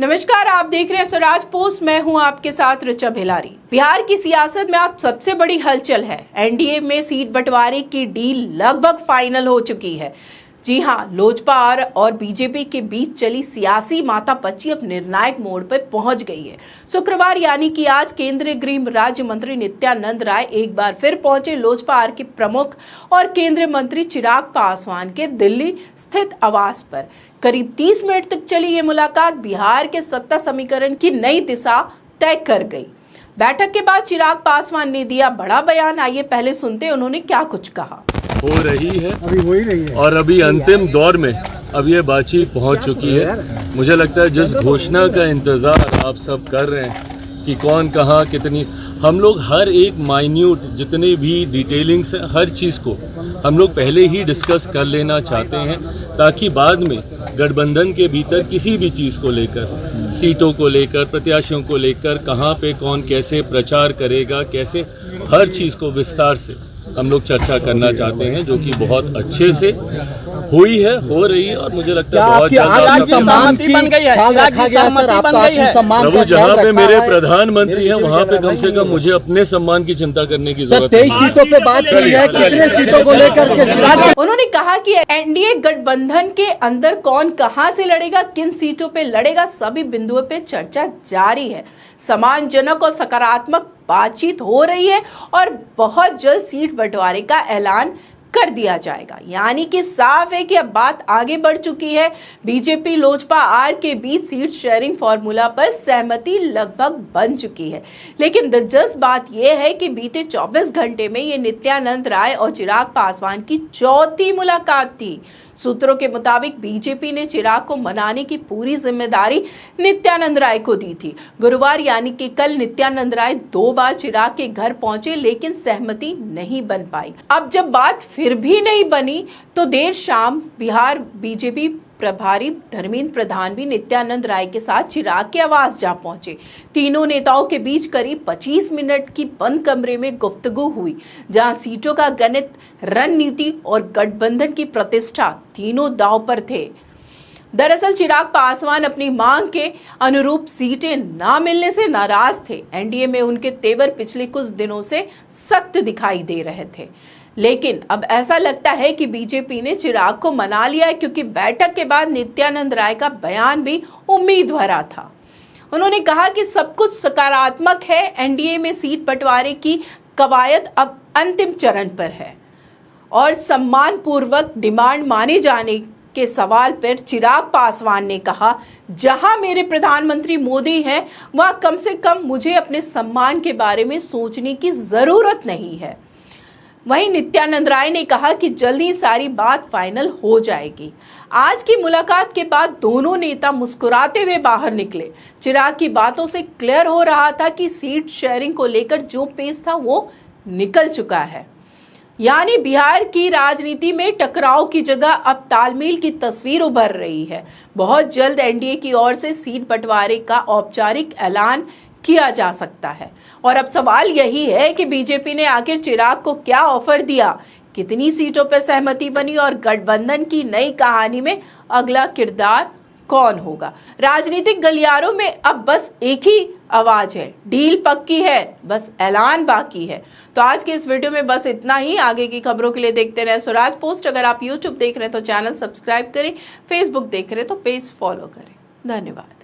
नमस्कार, आप देख रहे हैं स्वराज पोस्ट। मैं हूं आपके साथ ऋचा भिलारी। बिहार की सियासत में अब सबसे बड़ी हलचल है। एनडीए में सीट बंटवारे की डील लगभग फाइनल हो चुकी है। जी हां, लोजपा और बीजेपी के बीच चली सियासी माथापच्ची अब निर्णायक मोड़ पर पहुंच गई है। शुक्रवार यानी कि आज केंद्रीय गृह राज्य मंत्री नित्यानंद राय एक बार फिर पहुंचे लोजपा के प्रमुख और केंद्रीय मंत्री चिराग पासवान के दिल्ली स्थित आवास पर। करीब 30 मिनट तक चली ये मुलाकात बिहार के सत्ता समीकरण की नई दिशा तय कर गई। बैठक के बाद चिराग पासवान ने दिया बड़ा बयान। आइए पहले सुनते हैं उन्होंने क्या कुछ कहा। हो रही है, अभी हो ही रही है और अभी अंतिम दौर में अब ये बातचीत पहुंच चुकी है। मुझे लगता है जिस घोषणा का इंतजार आप सब कर रहे हैं कि कौन कहाँ कितनी, हम लोग हर एक माइन्यूट जितने भी डिटेलिंग्स है हर चीज़ को हम लोग पहले ही डिस्कस कर लेना चाहते हैं, ताकि बाद में गठबंधन के भीतर किसी भी चीज़ को लेकर, सीटों को लेकर, प्रत्याशियों को लेकर, कहाँ पे कौन कैसे प्रचार करेगा, कैसे, हर चीज़ को विस्तार से हम लोग चर्चा करना चाहते हैं, जो कि बहुत अच्छे से हुई है, हो रही है। और मुझे लगता है बहुत सहमति बन गई है। प्रभु, जहाँ पे मेरे प्रधानमंत्री हैं वहाँ पे कम से कम मुझे अपने सम्मान की चिंता करने की जरूरत है। 23 सीटों पे बात करी है, कितने सीटों को लेकर के उन्होंने कहा कि एनडीए गठबंधन के अंदर कौन कहां से लड़ेगा, किन सीटों पे लड़ेगा, सभी बिंदुओं पे चर्चा जारी है। सम्मानजनक और सकारात्मक बातचीत हो रही है और बहुत जल्द सीट बंटवारे का ऐलान कर दिया जाएगा। यानी कि साफ है कि अब बात आगे बढ़ चुकी है। बीजेपी लोजपा आर के बीच सीट शेयरिंग फॉर्मूला पर सहमति लगभग बन चुकी है। लेकिन दिलचस्प बात यह है कि बीते 24 घंटे में ये नित्यानंद राय और चिराग पासवान की चौथी मुलाकात थी। सूत्रों के मुताबिक बीजेपी ने चिराग को मनाने की पूरी जिम्मेदारी नित्यानंद राय को दी थी। गुरुवार यानी कि कल नित्यानंद राय 2 बार चिराग के घर पहुंचे, लेकिन सहमति नहीं बन पाई। अब जब बात फिर भी नहीं बनी तो देर शाम बिहार बीजेपी प्रभारी धर्मेंद्र प्रधान भी नित्यानंद राय के साथ चिराग के आवास जा पहुंचे। तीनों नेताओं के बीच करीब 25 मिनट की बंद कमरे में गुफ्तगू हुई, जहां सीटों का गणित, रणनीति और गठबंधन की प्रतिष्ठा तीनों दांव पर थे। दरअसल चिराग पासवान अपनी मांग के अनुरूप सीटें ना मिलने से नाराज थे। एनडीए में उनके तेवर पिछले कुछ दिनों से सख्त दिखाई दे रहे थे, लेकिन अब ऐसा लगता है कि बीजेपी ने चिराग को मना लिया है, क्योंकि बैठक के बाद नित्यानंद राय का बयान भी उम्मीद भरा था। उन्होंने कहा कि सब कुछ सकारात्मक है, एनडीए में सीट बंटवारे की कवायद अब अंतिम चरण पर है और सम्मानपूर्वक डिमांड माने जाने के सवाल पर चिराग पासवान ने कहा, जहां मेरे प्रधानमंत्री मोदी हैं वहां कम से कम मुझे अपने सम्मान के बारे में सोचने की जरूरत नहीं है। वहीं नित्यानंद राय ने कहा कि जल्दी सारी बात फाइनल हो जाएगी। आज की मुलाकात के बाद दोनों नेता मुस्कुराते हुए बाहर निकले। चिराग की बातों से क्लियर हो रहा था कि सीट शेयरिंग को लेकर जो पेच था वो निकल चुका है। यानी बिहार की राजनीति में टकराव की जगह अब तालमेल की तस्वीर उभर रही है। बहुत जल्द एनडीए की ओर से सीट बंटवारे का औपचारिक ऐलान किया जा सकता है। और अब सवाल यही है कि बीजेपी ने आखिर चिराग को क्या ऑफर दिया, कितनी सीटों पर सहमति बनी और गठबंधन की नई कहानी में अगला किरदार कौन होगा। राजनीतिक गलियारों में अब बस एक ही आवाज है, डील पक्की है, बस ऐलान बाकी है। तो आज के इस वीडियो में बस इतना ही। आगे की खबरों के लिए देखते रहे स्वराज पोस्ट। अगर आप यूट्यूब देख रहे हैं तो चैनल सब्सक्राइब करें, फेसबुक देख रहे हैं तो पेज फॉलो करें। धन्यवाद।